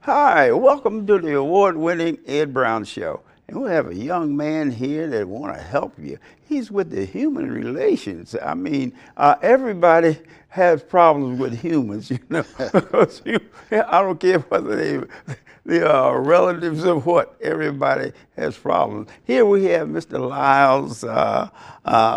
Hi, welcome to the award-winning Ed Brown Show. And we have a young man here that want to help you. He's with the human relations. I mean, everybody has problems with humans, you know. I don't care whether they are relatives or what. Everybody has problems. Here we have Mr. Lyles,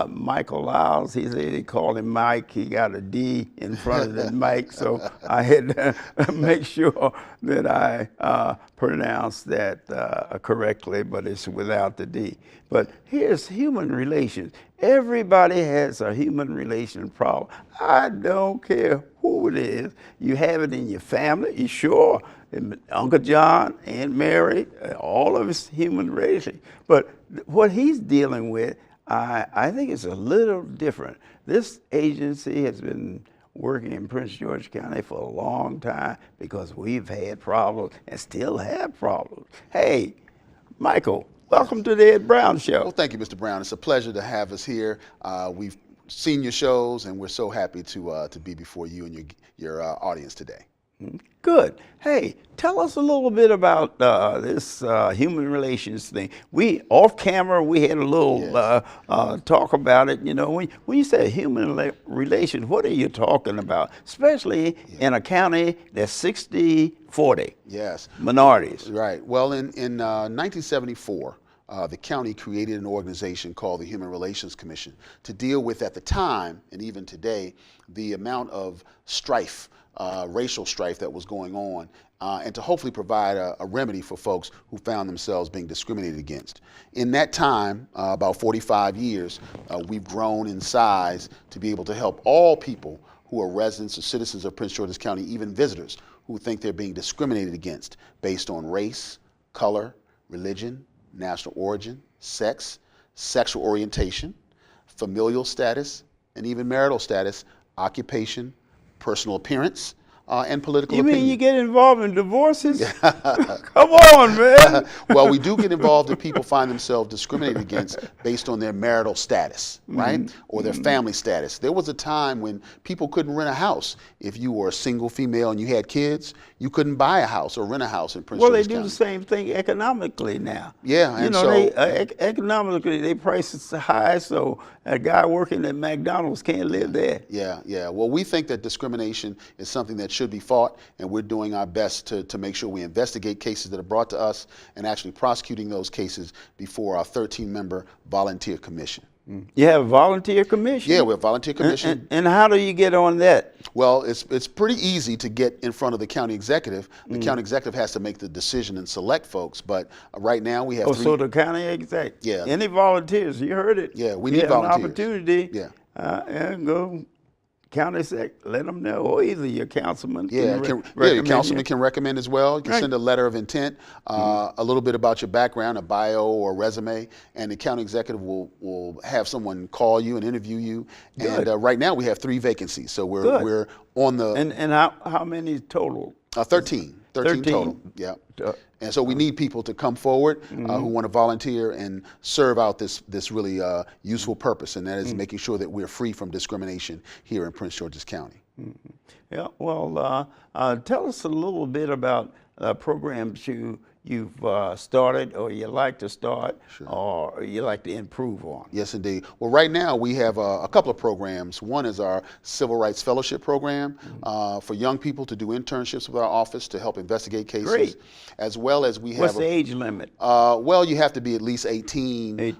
Michael Lyles. They call him Mike. He got a D in front of the mic, so I had to make sure that I pronounce that correctly, but it's without the D. But here's human relations. Everybody has a human relation problem. I don't care who it is. You have it in your family, you sure. Uncle John, Aunt Mary, all of us human relations. But what he's dealing with, I think it's a little different. This agency has been working in Prince George County for a long time because we've had problems and still have problems. Hey, Michael, welcome to the Ed Brown Show. Well, thank you, Mr. Brown. It's a pleasure to have us here. We've seen your shows, and we're so happy to be before you and your audience today. Good. Hey, tell us a little bit about this human relations thing. We off camera, we had a little talk about it. You know, when you say human relations, what are you talking about? Especially in a county that's 60-40. Yes. Minorities. Right. Well, in 1974. The county created an organization called the Human Relations Commission to deal with, at the time and even today, the amount of strife, racial strife that was going on, and to hopefully provide a remedy for folks who found themselves being discriminated against. In that time, about 45 years, we've grown in size to be able to help all people who are residents or citizens of Prince George's County, even visitors who think they're being discriminated against based on race, color, religion, national origin, sex, sexual orientation, familial status, and even marital status, occupation, personal appearance, and political opinion. You mean you get involved in divorces? Come on, man. Well, we do get involved if people find themselves discriminated against based on their marital status, right? Or their family status. There was a time when people couldn't rent a house. If you were a single female and you had kids, you couldn't buy a house or rent a house in Prince George's County. Well, they do the same thing economically now. Yeah, you know, economically, they prices are high, so a guy working at McDonald's can't live there. Yeah. Well, we think that discrimination is something that should be fought, and we're doing our best to make sure we investigate cases that are brought to us and actually prosecuting those cases before our 13-member volunteer commission. You have a volunteer commission? Yeah, we have a volunteer commission. And how do you get on that? Well, it's pretty easy to get in front of the county executive. The county executive has to make the decision and select folks, but right now we have so the county executive. Yeah. Any volunteers? You heard it. Yeah, we need volunteers. An opportunity. Yeah. And go county sec, let them know, or either your councilman your councilman can recommend as well. You can send a letter of intent, a little bit about your background, a bio or a resume, and the county executive will have someone call you and interview you. Good. And right now we have 3 vacancies, so we're on the. And how many total? 13 total. Yeah. And so we need people to come forward who want to volunteer and serve out this really useful purpose, and that is making sure that we're free from discrimination here in Prince George's County. Yeah, well, tell us a little bit about programs you've started, or you like to start, or you like to improve on. Yes, indeed. Well, right now we have a couple of programs. One is our Civil Rights Fellowship Program for young people to do internships with our office to help investigate cases. Great. As well as we have. What's the age limit? Well, you have to be at least 18.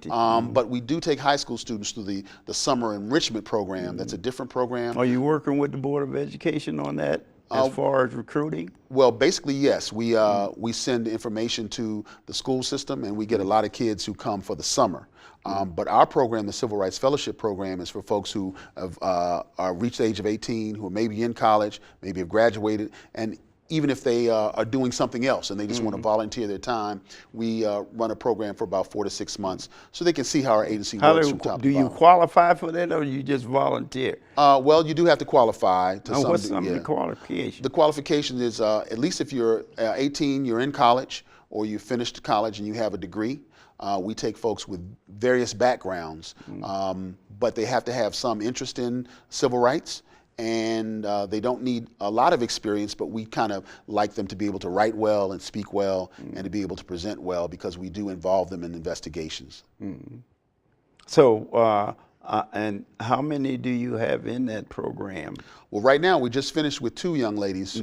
But we do take high school students through the Summer Enrichment Program. That's a different program. Are you working with the Board of Education on that? As far as recruiting? Well, basically, yes. We send information to the school system, and we get a lot of kids who come for the summer. But our program, the Civil Rights Fellowship Program, is for folks who have reached the age of 18, who are maybe in college, maybe have graduated, and even if they are doing something else and they just want to volunteer their time, we run a program for about 4 to 6 months so they can see how our agency works from top to bottom. Do you qualify for that, or you just volunteer? Well, you do have to qualify to What's some of the qualifications? The qualification is at least if you're 18, you're in college, or you finished college and you have a degree. We take folks with various backgrounds, but they have to have some interest in civil rights and they don't need a lot of experience, but we kind of like them to be able to write well and speak well and to be able to present well, because we do involve them in investigations. So, and how many do you have in that program? Well, right now we just finished with 2 young ladies.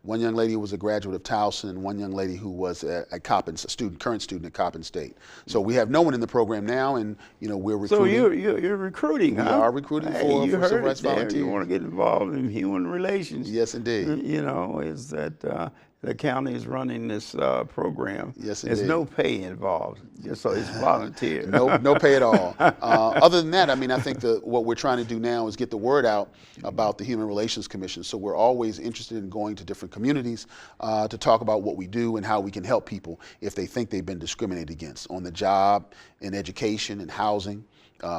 One young lady was a graduate of Towson, and one young lady who was a current student at Coppin State. So we have no one in the program now, and we're recruiting. So you're recruiting, huh? We are recruiting for civil rights volunteers. You want to get involved in human relations? Yes, indeed. Is that the county is running this program? Yes, indeed. There's no pay involved, just so it's volunteer. No pay at all. Other than that, I mean, I think what we're trying to do now is get the word out about the Human Relations Commission. So we're always interested in going to different communities to talk about what we do and how we can help people if they think they've been discriminated against on the job, in education, in housing,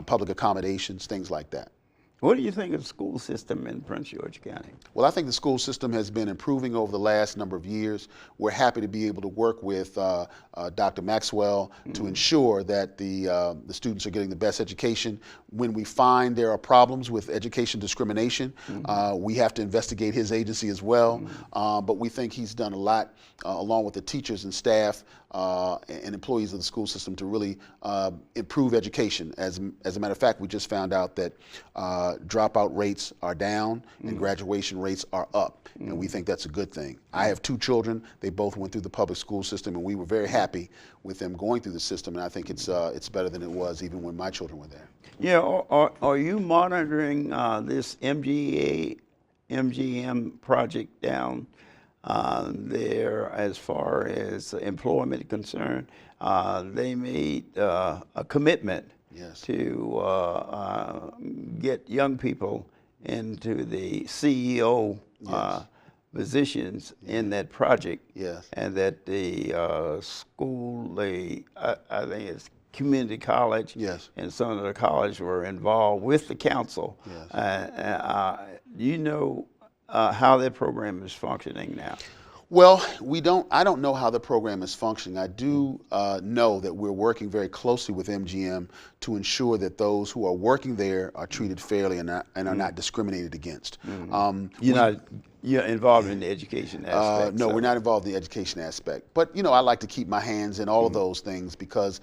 public accommodations, things like that. What do you think of the school system in Prince George County? Well, I think the school system has been improving over the last number of years. We're happy to be able to work with Dr. Maxwell to ensure that the students are getting the best education. When we find there are problems with education discrimination, we have to investigate his agency as well. But we think he's done a lot, along with the teachers and staff and employees of the school system, to really improve education. As a matter of fact, we just found out that dropout rates are down and graduation rates are up, and we think that's a good thing. I have 2 children. They both went through the public school system, and we were very happy with them going through the system, and I think it's better than it was even when my children were there. Yeah, are you monitoring this MGM project down there as far as employment concerned? They made a commitment to get young people into the CEO positions in that project, and that the school, I think it's community college, and some of the college were involved with the council. Do you know how that program is functioning now? Well, I don't know how the program is functioning. I do know that we're working very closely with MGM to ensure that those who are working there are treated fairly and are not discriminated against. You're involved in the education aspect? No, we're not involved in the education aspect. But, I like to keep my hands in all of those things, because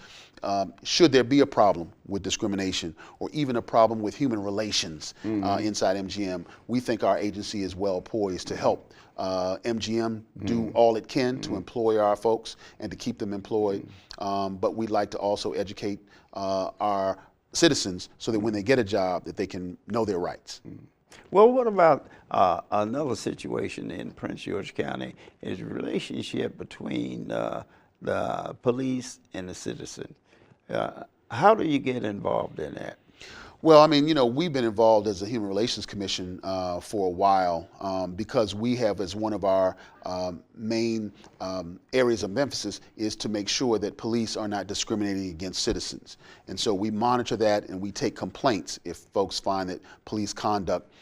should there be a problem with discrimination or even a problem with human relations inside MGM, we think our agency is well poised to help MGM do all it can to employ our folks and to keep them employed. But we'd like to also educate our citizens so that when they get a job, that they can know their rights. Well, what about another situation in Prince George County is the relationship between the police and the citizen. How do you get involved in that? Well, I mean, we've been involved as a Human Relations Commission for a while because we have, as one of our main areas of emphasis, is to make sure that police are not discriminating against citizens. And so we monitor that, and we take complaints if folks find that police conduct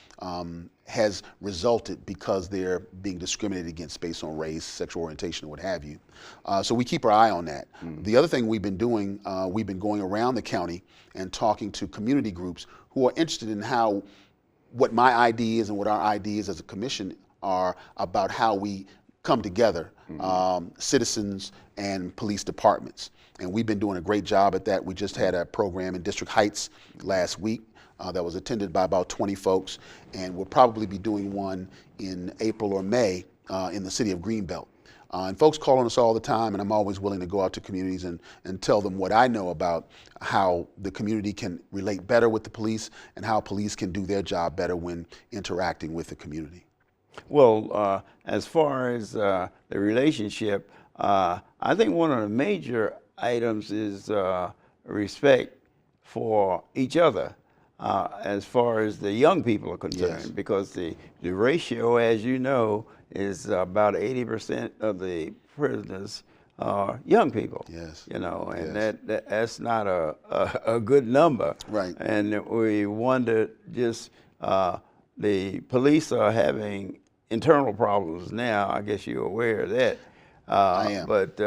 has resulted because they're being discriminated against based on race, sexual orientation, or what have you. So we keep our eye on that. The other thing we've been doing, we've been going around the county and talking to community groups who are interested in what my ideas and what our ideas as a commission are about how we come together, citizens and police departments. And we've been doing a great job at that. We just had a program in District Heights last week that was attended by about 20 folks, and we'll probably be doing one in April or May in the city of Greenbelt. And folks call on us all the time, and I'm always willing to go out to communities and tell them what I know about how the community can relate better with the police and how police can do their job better when interacting with the community. Well, as far as the relationship, I think one of the major items is respect for each other. As far as the young people are concerned, because the ratio, as you know, is about 80% of the prisoners are young people. And that's not a good number. Right. And we wonder just the police are having internal problems now. I guess you're aware of that. I am. But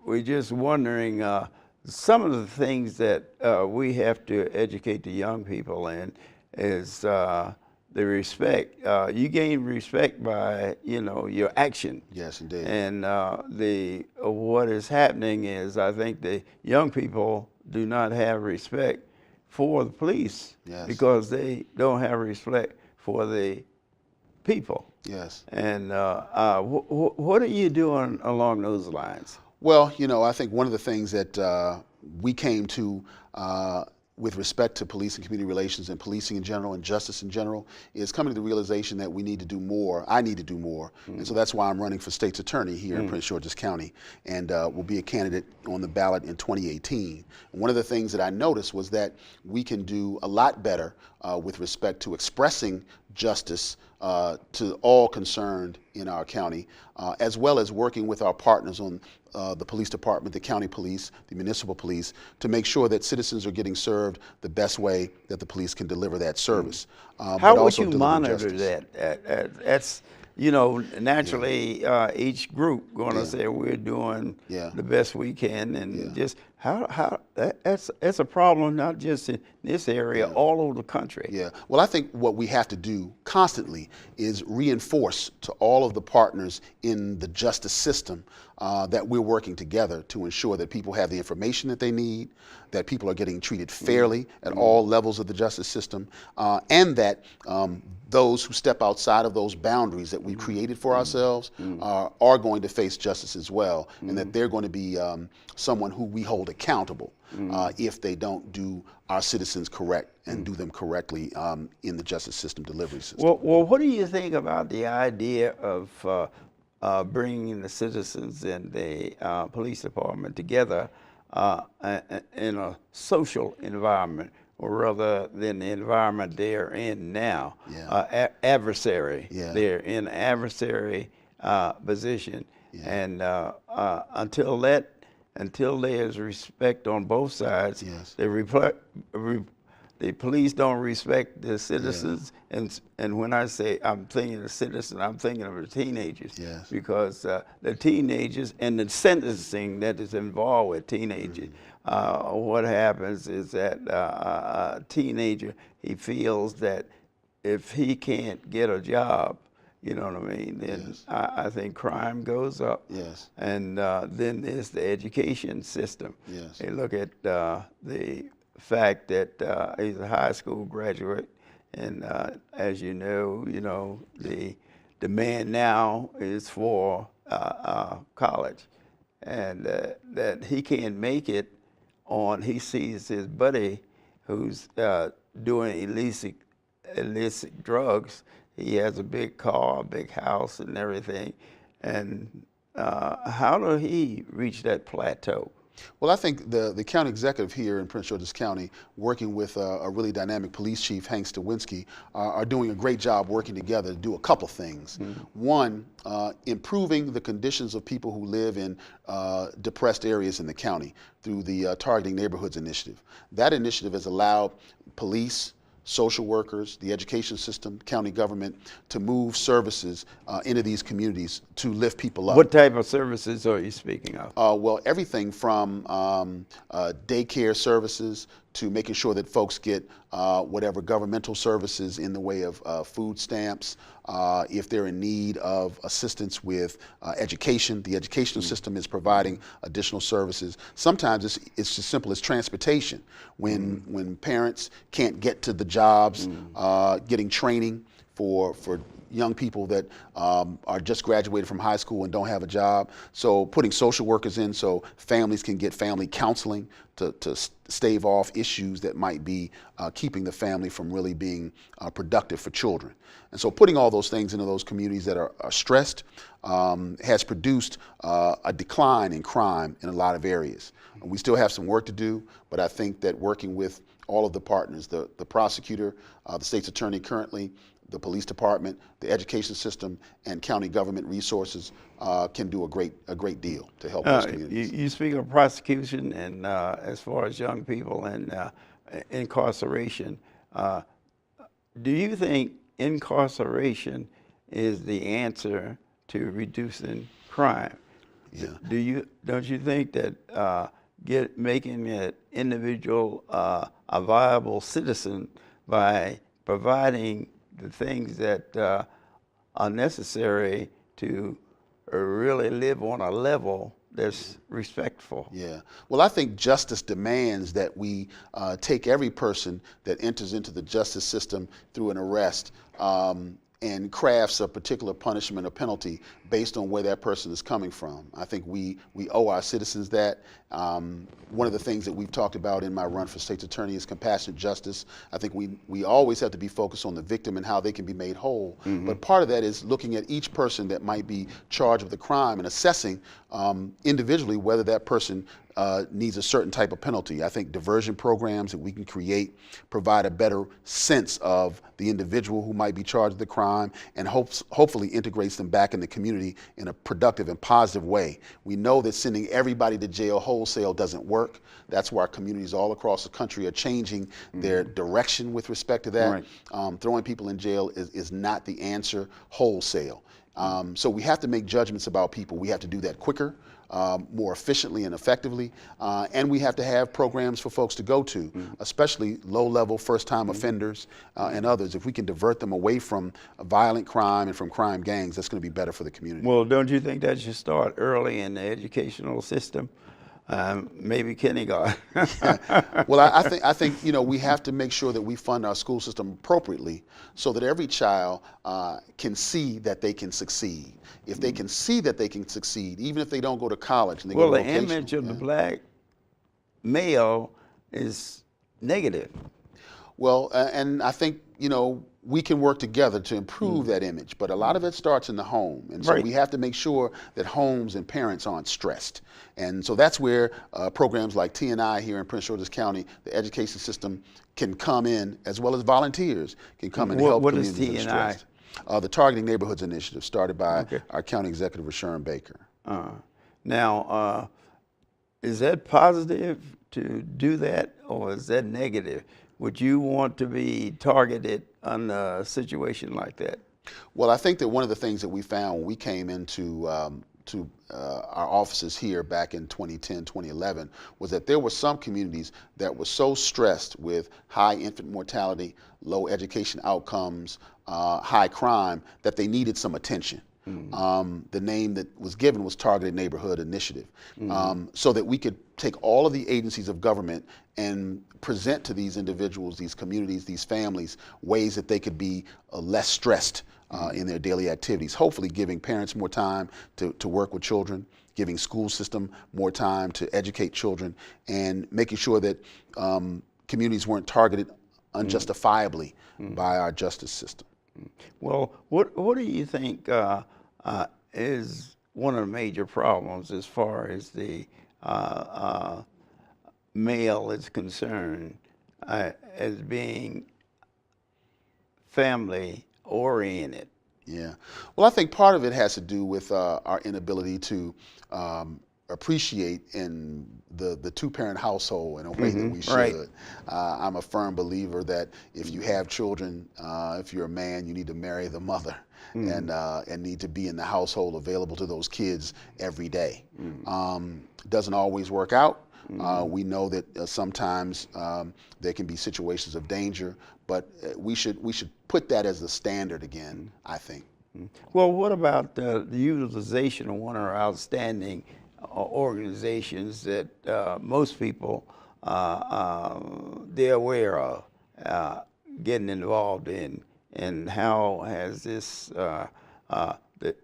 we're just wondering some of the things that we have to educate the young people in is the respect. You gain respect by, you know, your action. Yes, indeed. And what is happening is, I think the young people do not have respect for the police. Yes. Because they don't have respect for the people. Yes. And what are you doing along those lines? Well, you know, I think one of the things that we came to with respect to police and community relations and policing in general and justice in general is coming to the realization that we need to do more. I need to do more. And so that's why I'm running for state's attorney here in Prince George's County, and will be a candidate on the ballot in 2018. And one of the things that I noticed was that we can do a lot better with respect to expressing justice to all concerned in our county, as well as working with our partners on the police department, the county police, the municipal police, to make sure that citizens are getting served the best way that the police can deliver that service. How would you monitor that? That's, you know, naturally each group going to say we're doing the best we can, and just how that's a problem not just in this area, all over the country. Yeah. Well, I think what we have to do constantly is reinforce to all of the partners in the justice system that we're working together to ensure that people have the information that they need, that people are getting treated fairly at all levels of the justice system, and that those who step outside of those boundaries that we've created for ourselves are going to face justice as well, and that they're going to be someone who we hold accountable if they don't do our citizens correct and do them correctly in the justice system delivery system. Well, what do you think about the idea of bringing the citizens and the police department together in a social environment, or rather than the environment they're in now, adversary. They're in adversary position, and until there's respect on both sides, the police don't respect the citizens, and when I say I'm thinking of citizens, I'm thinking of the teenagers, because the teenagers and the sentencing that is involved with teenagers. What happens is that a teenager, he feels that if he can't get a job, you know what I mean, then I think crime goes up. And then there's the education system. They look at the fact that he's a high school graduate, and as you know, the demand now is for college, and that he can't make it on. He sees his buddy who's doing illicit drugs. He has a big car, a big house, and everything. And how did he reach that plateau? Well, I think the county executive here in Prince George's County, working with a really dynamic police chief, Hank Stawinski, are doing a great job working together to do a couple things. One, improving the conditions of people who live in depressed areas in the county through the Targeting Neighborhoods initiative. That initiative has allowed police, social workers, the education system, county government to move services into these communities to lift people up. What type of services are you speaking of? Well, everything from daycare services to making sure that folks get whatever governmental services in the way of food stamps. If they're in need of assistance with education, the educational system is providing additional services. Sometimes it's as simple as transportation. When parents can't get to the jobs, getting training for young people that are just graduated from high school and don't have a job. So putting social workers in so families can get family counseling to stave off issues that might be keeping the family from really being productive for children. And so putting all those things into those communities that are stressed has produced a decline in crime in a lot of areas. We still have some work to do, but I think that working with all of the partners, the prosecutor, the state's attorney currently, the police department, the education system, and county government resources can do a great deal to help those communities. You speak of prosecution, and as far as young people and incarceration, do you think incarceration is the answer to reducing crime? Don't you think that making an individual a viable citizen by providing the things that are necessary to really live on a level that's respectful. Yeah. Well, I think justice demands that we take every person that enters into the justice system through an arrest and crafts a particular punishment or penalty based on where that person is coming from. I think we owe our citizens that. One of the things that we've talked about in my run for state's attorney is compassionate justice. I think we always have to be focused on the victim and how they can be made whole. But part of that is looking at each person that might be charged with a crime and assessing individually whether that person needs a certain type of penalty. I think diversion programs that we can create provide a better sense of the individual who might be charged with the crime and hopefully integrates them back in the community in a productive and positive way. We know that sending everybody to jail wholesale doesn't work. That's why communities all across the country are changing their direction with respect to that. Right. Throwing people in jail is not the answer wholesale. So we have to make judgments about people. We have to do that quicker, more efficiently and effectively, and we have to have programs for folks to go to, especially low-level first-time offenders and others. If we can divert them away from violent crime and from crime gangs, that's going to be better for the community. Well, don't you think that should start early in the educational system? Maybe kindergarten. Well, I think we have to make sure that we fund our school system appropriately so that every child can see that they can succeed. If they can see that they can succeed, even if they don't go to college and they go to vocational. Well, the image of the black male is negative. Well, and I think we can work together to improve that image, but a lot of it starts in the home, and so we have to make sure that homes and parents aren't stressed. And so that's where programs like T&I here in Prince George's County, the education system, can come in, as well as volunteers can come in and help communities that are stressed. The Targeting Neighborhoods Initiative, started by our county executive, Rashawn Baker. Now, is that positive to do that, or is that negative? Would you want to be targeted on a situation like that? Well, I think that one of the things that we found when we came into our offices here back in 2010, 2011, was that there were some communities that were so stressed with high infant mortality, low education outcomes, high crime, that they needed some attention. The name that was given was Targeted Neighborhood Initiative, so that we could take all of the agencies of government and present to these individuals, these communities, these families, ways that they could be less stressed in their daily activities, hopefully giving parents more time to work with children, giving school system more time to educate children, and making sure that communities weren't targeted unjustifiably by our justice system. Well, what do you think is one of the major problems as far as the male is concerned as being family oriented? Yeah. Well, I think part of it has to do with our inability to appreciate in the two-parent household in a way that we should. Right. I'm a firm believer that if you have children, if you're a man, you need to marry the mother and need to be in the household available to those kids every day. Doesn't always work out. We know that sometimes there can be situations of danger, but we should put that as the standard again, I think. Well, what about the utilization of one of our outstanding organizations that most people they're aware of getting involved in, and how has this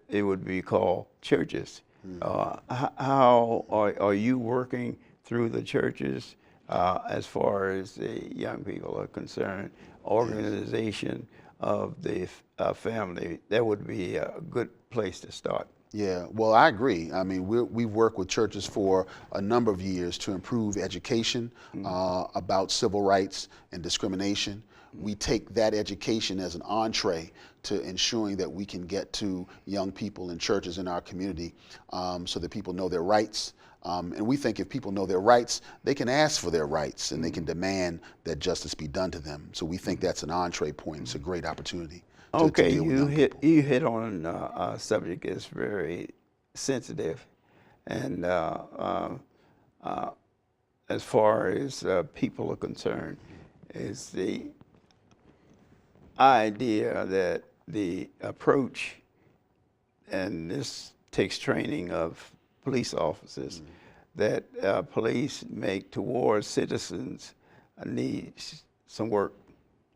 it would be called churches? How are you working through the churches as far as the young people are concerned? Organization of the family, that would be a good place to start. Yeah, well, I agree. I mean, we've worked with churches for a number of years to improve education about civil rights and discrimination. We take that education as an entree to ensuring that we can get to young people in churches in our community so that people know their rights. And we think if people know their rights, they can ask for their rights and they can demand that justice be done to them. So we think that's an entree point. It's a great opportunity. Okay, you hit on a subject that's very sensitive, and as far as people are concerned, is idea that the approach, and this takes training of police officers, that police make towards citizens needs some work.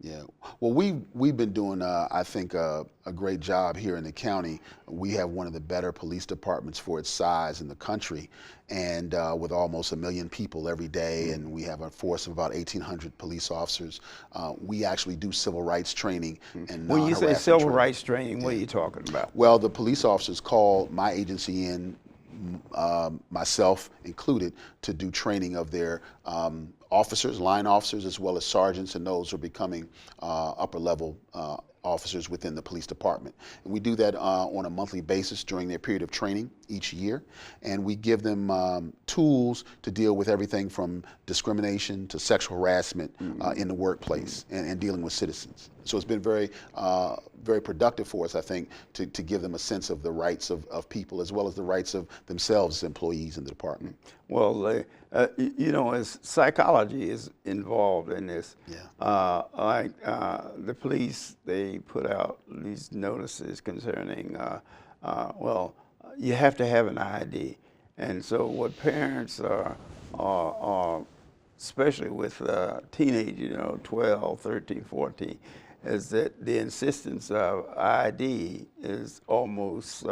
Yeah, well, we've been doing, I think, a great job here in the county. We have one of the better police departments for its size in the country, and with almost 1 million people every day, and we have a force of about 1,800 police officers. We actually do civil rights training and when you say non-harassment civil training. rights training, what are you talking about? Well, the police officers call my agency in, myself included, to do training of their officers, line officers, as well as sergeants and those who are becoming upper level officers within the police department. And we do that on a monthly basis during their period of training each year. And we give them tools to deal with everything from discrimination to sexual harassment in the workplace and dealing with citizens. So it's been very, very productive for us, I think, to give them a sense of the rights of people as well as the rights of themselves as employees in the department. Well, you know, as psychology is involved in this. Yeah. Like the police, they put out these notices concerning, well, you have to have an ID. And so what parents are especially with teenagers, you know, 12, 13, 14, is that the insistence of ID is almost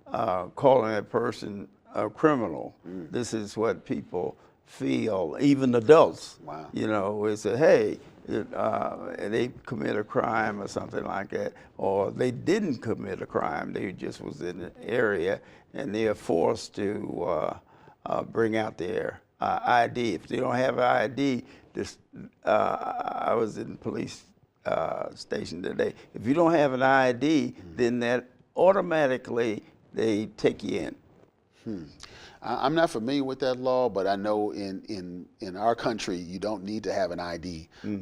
calling a person a criminal. This is what people feel, even adults. Wow. You know, is that, hey, they commit a crime or something like that, or they didn't commit a crime, they just was in an area and they are forced to bring out their ID. If they don't have an ID, this, I was in the police station today. If you don't have an ID, then that automatically they take you in. I'm not familiar with that law, but I know in our country you don't need to have an ID to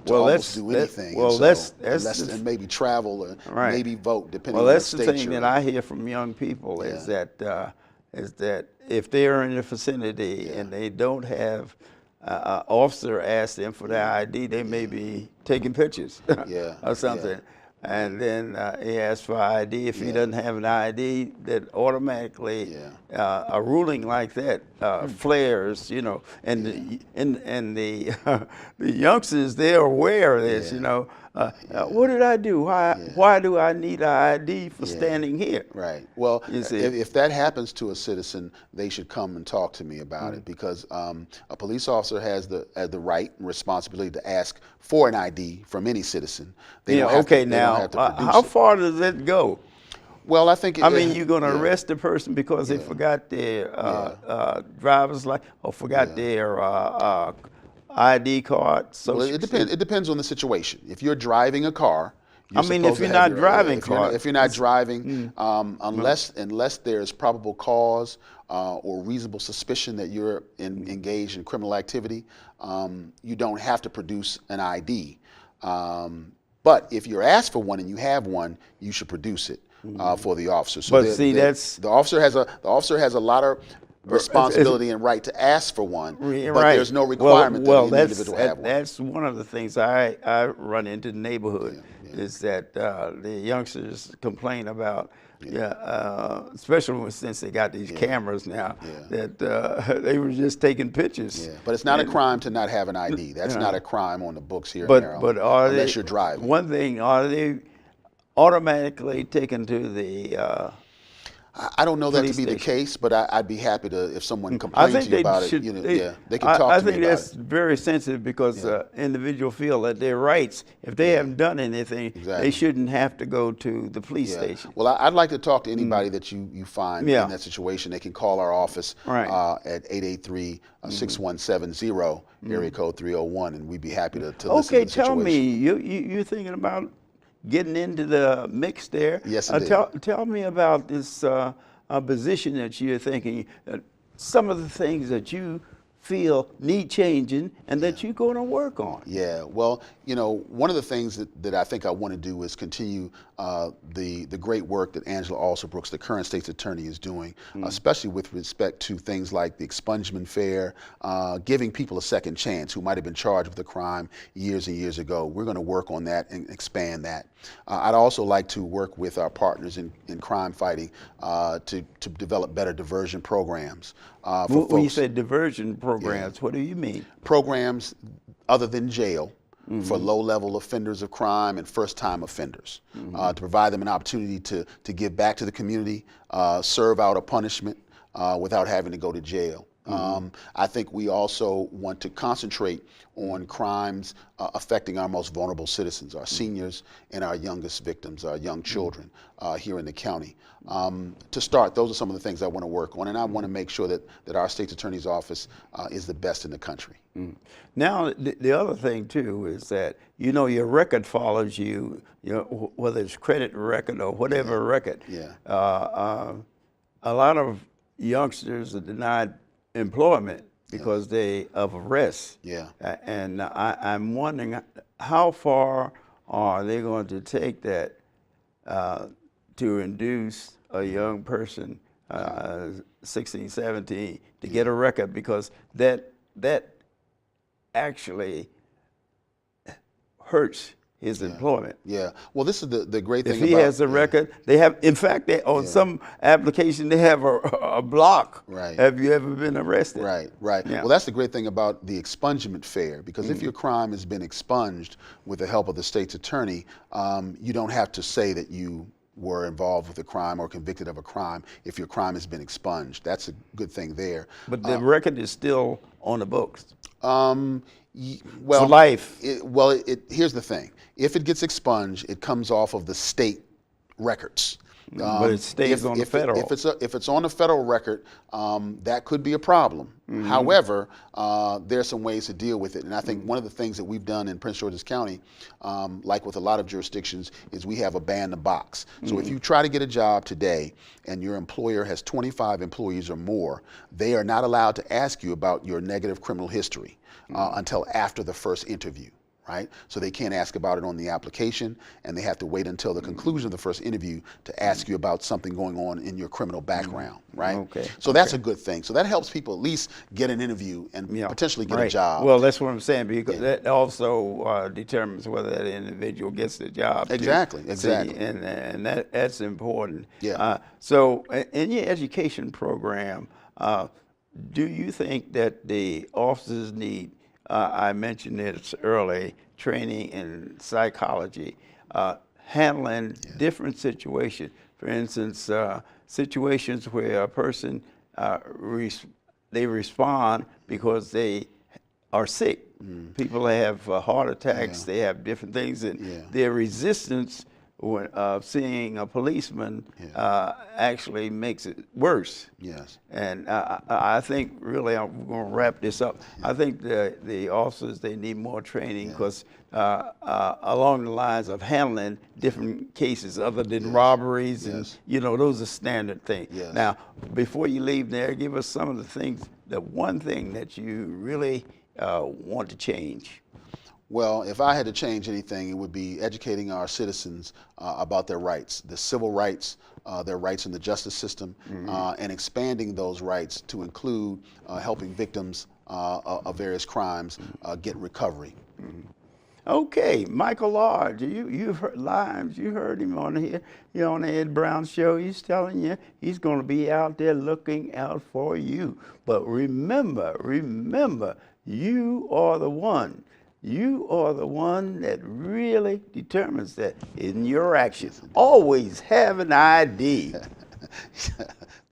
almost do anything. Well, and maybe travel or right. maybe vote, depending well, on that's the the state thing you're that in. I hear from young people is that if they are in the vicinity and they don't have officer ask them for their ID, they may be taking pictures or something. And then he asks for ID. If he doesn't have an ID, that automatically a ruling like that flares, you know. And the youngsters, they're aware of this, you know. What did I do? Why do I need an ID for standing here? Right. Well, you see? If that happens to a citizen, they should come and talk to me about it, because a police officer has the right and responsibility to ask for an ID from any citizen. They don't have okay, to, now, they don't have to produce how it. far does it go? Well, I think I mean, you're going to arrest the person because they forgot their driver's license or forgot their ID card. So well, it depends. It depends on the situation. If you're driving a car, I mean, if you're not driving car, if you're not driving, unless there's probable cause or reasonable suspicion that you're engaged in criminal activity, you don't have to produce an ID. But if you're asked for one and you have one, you should produce it for the officer. So but see, that's the officer has a lot of responsibility and right to ask for one, but there's no requirement that the individual have one. That's one of the things I run into the neighborhood is that the youngsters complain about, especially since they got these cameras now, that they were just taking pictures. Yeah, but it's not a crime to not have an ID. That's not a crime on the books here in Maryland, but are unless you're driving. One thing, are they automatically taken to the I don't know that to be the case, but I'd be happy to, if someone complains to you about it, they can talk to me about it. I think that's very sensitive because individuals feel that their rights, if they haven't done anything, they shouldn't have to go to the police station. Well, I'd like to talk to anybody that you find in that situation. They can call our office at 883-6170, area code 301, and we'd be happy to listen to the situation. Okay, tell me, you're thinking about getting into the mix there. Yes, indeed. Tell me about this position that you're thinking. Some of the things that you feel need changing and that you're going to work on? Yeah, well, you know, one of the things that I think I want to do is continue the great work that Angela Alsobrooks, the current state's attorney, is doing, especially with respect to things like the expungement fair, giving people a second chance who might have been charged with a crime years and years ago. We're going to work on that and expand that. I'd also like to work with our partners in crime fighting to develop better diversion programs. When you say diversion programs, what do you mean? Programs other than jail for low-level offenders of crime and first-time offenders, to provide them an opportunity to give back to the community, serve out a punishment without having to go to jail. I think we also want to concentrate on crimes affecting our most vulnerable citizens, our seniors and our youngest victims, our young children here in the county. To start, those are some of the things I want to work on, and I want to make sure that our state's attorney's office is the best in the country. Now, the other thing too is that, you know, your record follows you, you know, whether it's credit record or whatever record. Yeah. A lot of youngsters are denied employment because of arrest. Yeah. And I'm wondering how far are they going to take that to induce a young person, 16, 17, to get a record, because that actually hurts his employment. Yeah. Well, this is the great thing if he has a record, they have, in fact, on some application, they have a block. Right. Have you ever been arrested? Right, right. Yeah. Well, that's the great thing about the expungement fair, because if your crime has been expunged with the help of the state's attorney, you don't have to say that you were involved with a crime or convicted of a crime if your crime has been expunged. That's a good thing there. But the record is still on the books. Well, for life. Here's the thing. If it gets expunged, it comes off of the state records. But it stays on the federal. If it's on the federal record, that could be a problem. However, there are some ways to deal with it. And I think one of the things that we've done in Prince George's County, like with a lot of jurisdictions, is we have a ban the box. So if you try to get a job today and your employer has 25 employees or more, they are not allowed to ask you about your negative criminal history until after the first interview. Right? So they can't ask about it on the application, and they have to wait until the conclusion of the first interview to ask you about something going on in your criminal background, right? Okay. So that's a good thing. So that helps people at least get an interview and potentially get a job. Well, that's what I'm saying, because that also determines whether that individual gets the job. Exactly, too. exactly. See, and that's important. Yeah. So in your education program, do you think that the officers need, I mentioned this early, training in psychology, handling different situations? For instance, situations where a person, they respond because they are sick. People have heart attacks, they have different things, and their resistance of seeing a policeman actually makes it worse. Yes. And I think, really, I'm going to wrap this up. I think the officers, they need more training, because along the lines of handling different cases other than robberies, and, you know, those are standard things. Yes. Now, before you leave there, give us some of the things, the one thing that you really want to change. Well, if I had to change anything, it would be educating our citizens about their rights, the civil rights, their rights in the justice system, and expanding those rights to include helping victims of various crimes get recovery. Okay, Michael Lodge, you've heard Lyles, you heard him on here, on the Ed Brown Show. He's telling you he's going to be out there looking out for you. But remember, you are the one. You are the one that really determines that in your actions. Always have an ID.